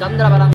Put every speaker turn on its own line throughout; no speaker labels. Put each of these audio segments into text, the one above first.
चंद्रबलम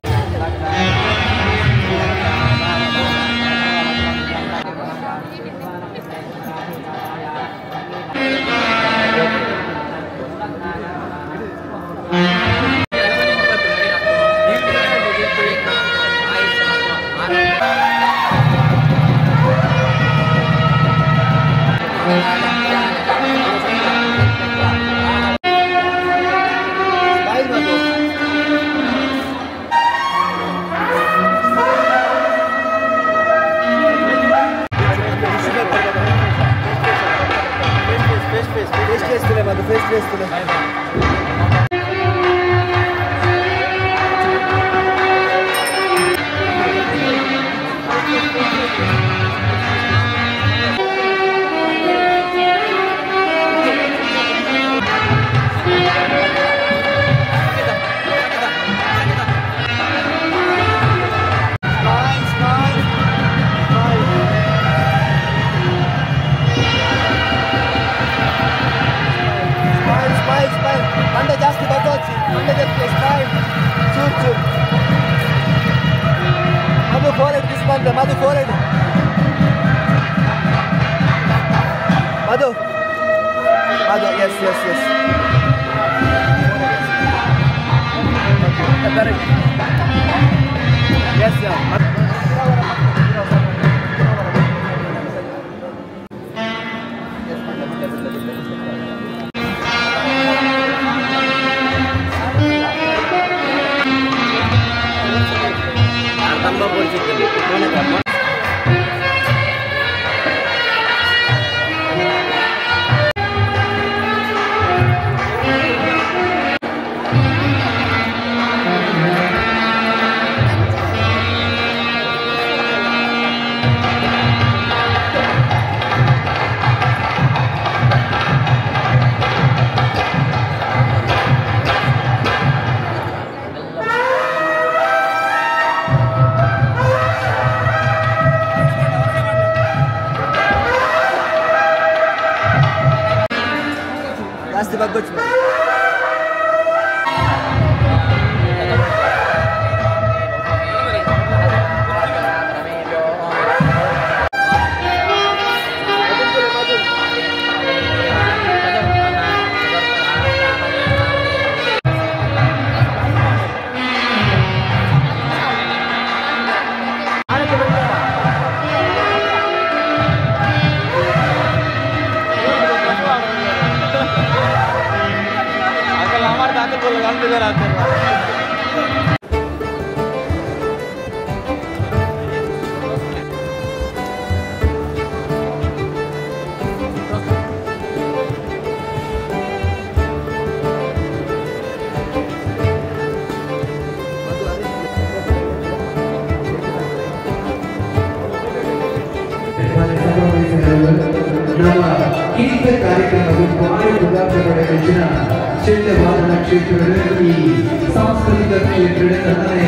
सांस्कृतिक क्षेत्र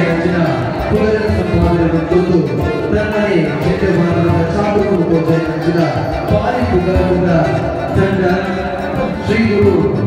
रचना पुनर्संपादन श्री गुरु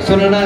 सुनना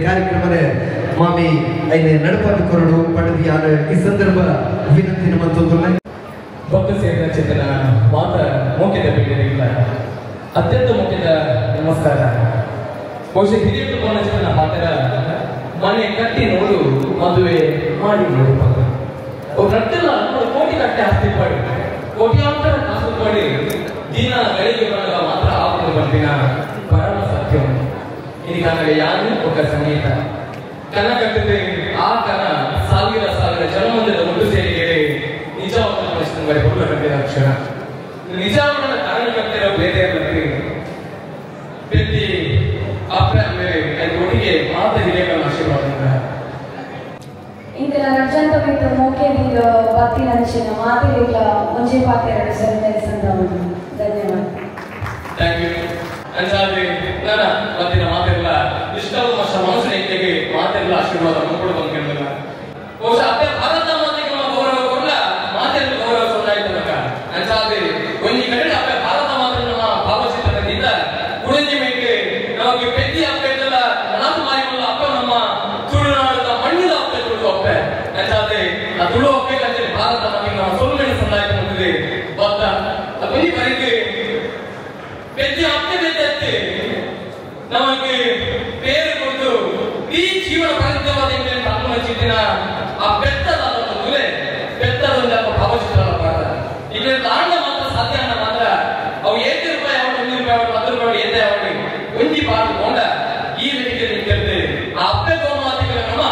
ಕಾರ್ಯಕ್ರಮದ ಮಾಮಿ ಐನೆ ನಡಪಾದ ಕೊರಡು ಪಡೆದಿಯಾರ ಈ ಸಂದರ್ಭ ವಿನಂತಿನ ಮತ್ತೊಂದು
ಭಕ್ತ ಸೇರಿದ ಚೇತನ ಮಾತ ಮುಖ್ಯದ ಬೇಡಿಲ್ಲ ಅತ್ಯಂತ ಮುಖ್ಯದ ನಮಸ್ಕಾರ ಬಹುಶಃ ಹಿರಿಯರು ಬಂದ ಚೇತನ ಮಾತರ ಮನೆ ಕಟ್ಟಿ ನೋಡು ಮದುವೆ ಮಾಡಿ ನೋಡು ರಟ್ಟೆಲ್ಲ ಕೋಟಿ ಕಟ್ಟೆ ಆಸ್ತಿ ಮಾಡಿ ಕೋಟ್ಯಾಂತರ ಕಾಸು ಮಾಡಿ ದಿನ ಬೆಳಿಗ್ಗೆ ಬಂದಾಗ ಮಾತ್ರ ಆಗುವುದು ಬಂದಿನ ಪರಮ ಸತ್ಯಂ ಇದಕ್ಕೆ ಯಾರು ఒక ಸಂಗೀತ ಕನ ಕಟ್ಟಿದ್ರೆ ಆ ಕನ ಸಾವಿರ ಸಾವಿರ ಜನ್ಮದ ಒಟ್ಟು ಸೇರಿಗೆ ನಿಜವಾದ ಪ್ರಶ್ನೆ ಹುಡುಗ ಕಟ್ಟಿದ ಅಕ್ಷರ ನಿಜವಾದ ಕಾರಣ ಕಟ್ಟಿರೋ ಬೇರೆ ವ್ಯಕ್ತಿ ಅಪ್ಪ ಒಟ್ಟಿಗೆ ಮಾತ ಹಿರಿಯಗಳ ಆಶೀರ್ವಾದ
ಇಂದಿನ ಅರ್ಜೆಂಟ್ ಬಿಟ್ಟು ಮೋಕೆ ನೀರು ಬತ್ತಿ ನಂಚಿನ ಮಾತಿರಲಿಲ್ಲ ಮುಂಚೆ ಪಾತೆರಡು ಸರಿಸಂತ ಧನ್ಯವಾದ.
Thank you. ಅಂಚಾದ್ರೆ ನನ್ನ ಮತ್ತಿನ ಮಾತೆಲ್ಲ ಇಷ್ಟವು ವರ್ಷ ಮನಸ್ಸಿನ ಇದ್ದೆಗೆ ಮಾತೆಲ್ಲ ಆಶೀರ್ವಾದ ಮಾಡ್ಕೊಡು ಬಂದಿರಲಿಲ್ಲ. ಬಹುಶಃ ಅಪ್ಪೆ ಭಾರತ ಮಾತೆಗೆ ಗೌರವ ಕೊಡಲ ಮಾತೆಲ್ಲ ಗೌರವ ಸೊಲ್ಲಾಯ್ತನಕ ಅಂಚಾದ್ರೆ ಒಂಜಿ ಕಡೆ ಅಪ್ಪೆ ಭಾರತ ಮಾತೆ ನಮ್ಮ ಭಾವಚಿತ್ರದಿಂದ ಕುಡಂಜಿ ಮೇಕೆ ನಮಗೆ ಪೆದ್ದಿ ಅಪ್ಪೆ ಇದೆಲ್ಲ ನಾಲ್ಕು ಮಾರಿಮಲ್ಲ ಅಪ್ಪ ನಮ್ಮ ತುಳುನಾಡದ ಮಣ್ಣಿನ ಅಪ್ಪೆ ತುಳು ಅಪ್ಪೆ ಅಂಚಾದ್ರೆ ಆ ತುಳು ಅಪ್ಪೆ ಕಂಚೆ ಭಾರತ ಮಾತೆಗೆ ನಮ್ಮ ಸೊಲ್ಮೆಣ ಸೊಲ್ಲಾಯ್ತು ಅಂತಿದೆ ಬತ್ತ ಒಂಜಿ ಬರಿಗೆ ಪೆದ್ದಿ ಅಪ್ಪೆ ಬೆದ್ದತ್ತೆ ನಮಗೆ ಬೇರೆ ಕೊಟ್ಟು ಈ ಜೀವನ ಪರ್ಯಂತವಾದ ಚಿತ್ತಿನ ಆ ಬೆಟ್ಟದ ತುಲೆ ಬೆಟ್ಟದೊಂದು ಭಾವಚಿತ್ರ ಈಗ ದಾಂಡ ಮಾತ್ರ ಸಾಧ್ಯ ಅನ್ನ ಮಾತ್ರ ಅವು 8 ರೂಪಾಯಿ ಅವಳು 1 ರೂಪಾಯಿ ಅವಳು 10 ರೂಪಾಯಿ ಎದ್ದೆ ಅವಳಿ ಒಂಜಿ ಪಾಡು ಕೊಂಡ ಈ ರೀತಿಯಲ್ಲಿ ಕೇಳ್ತೇವೆ ಆ ಅಪ್ಪೆ ಗೋಮಾತಿಗಳ ನಮ್ಮ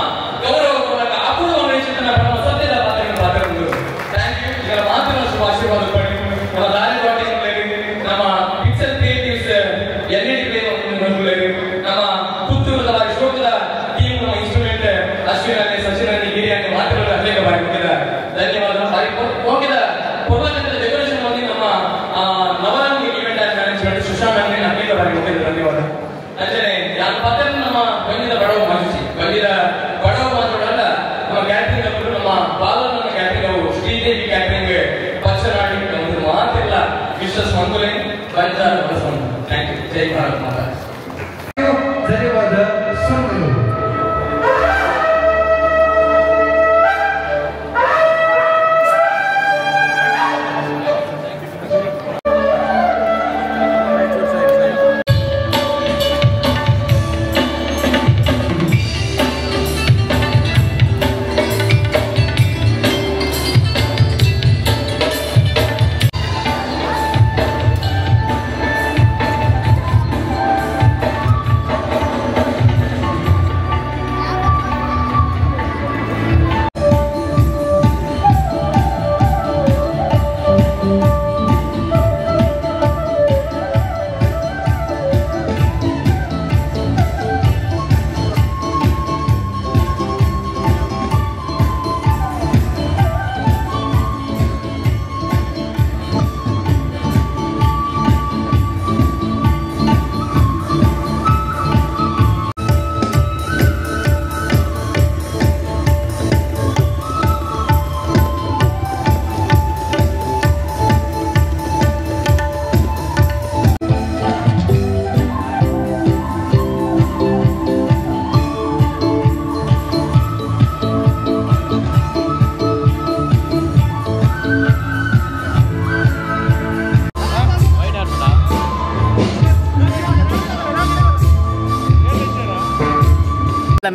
ಗೌರವ ಕೊಡಕ ಅಪೂರ್ವ ಚಿತ್ರನ ನಮ್ಮ ಸತ್ಯದ ಪಾತ್ರವನ್ನು ಮಾತಾಡುವುದು. Thank you. ಇದರ ಮಾತಿನ ಶುಭ ಆಶೀರ್ವಾದ ಪಡಿ ನಮ್ಮ ದಾರಿ ನಮ್ಮ ಪಿಕ್ಸೆಲ್ ಕ್ರಿಯೇಟಿವ್ಸ್ LED ನಮ್ಮ ಪುತ್ತೂರದ ಶೋಕದ ಟೀಮ್ ನಮ್ಮ ಇನ್ಸ್ಟ್ರೂಮೆಂಟ್ ಅಶ್ವಿನಲ್ಲಿ ಸಚಿನಲ್ಲಿ ಹಿರಿಯಾಗಿ ಮಾತುಗಳು ಅನೇಕ ಬಾರಿ ಹೋಗಿದ ಧನ್ಯವಾದ. ಹೋಗಿದ ಪೂರ್ವಜನರ ಡೆಕೋರೇಷನ್ ಮಾಡಿ ನಮ್ಮ ನವರಂಗಿ ಇವೆಂಟ್ ಆಗಿ ಮ್ಯಾನೇಜ್ಮೆಂಟ್ ಸುಶಾಂತ್ ಅನೇಕ ಬಾರಿ ಹೋಗಿದ ಧನ್ಯವಾದ. ಅಂದ್ರೆ ನಾನು ಪತ್ರ ನಮ್ಮ ಬಂದಿದ ಬಡವ ಮನಸ್ಸಿ ಬಂದಿದ ಬಡವ ಮಾತ್ರವಲ್ಲ ನಮ್ಮ ಕ್ಯಾಟ್ರಿಂಗ್ ಅವರು ನಮ್ಮ ಬಾಲನ ಕ್ಯಾಟ್ರಿಂಗ್ ಅವರು ಶ್ರೀದೇವಿ ಕ್ಯಾಟ್ರಿಂಗ್ ಪಕ್ಷನಾಡಿ ಒಂದು ಮಾತಿಲ್ಲ ವಿಶ್ವಾಸ ಮಂಗುಲೆ ಬಂಜಾರ ಬಸವಣ್ಣ. Thank you. ಜೈ ಭಾರತ್ ಮಾತಾ.
ಧನ್ಯವಾದ. ಸುಮ್ಮನೆ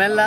ಮೆಲ್ಲ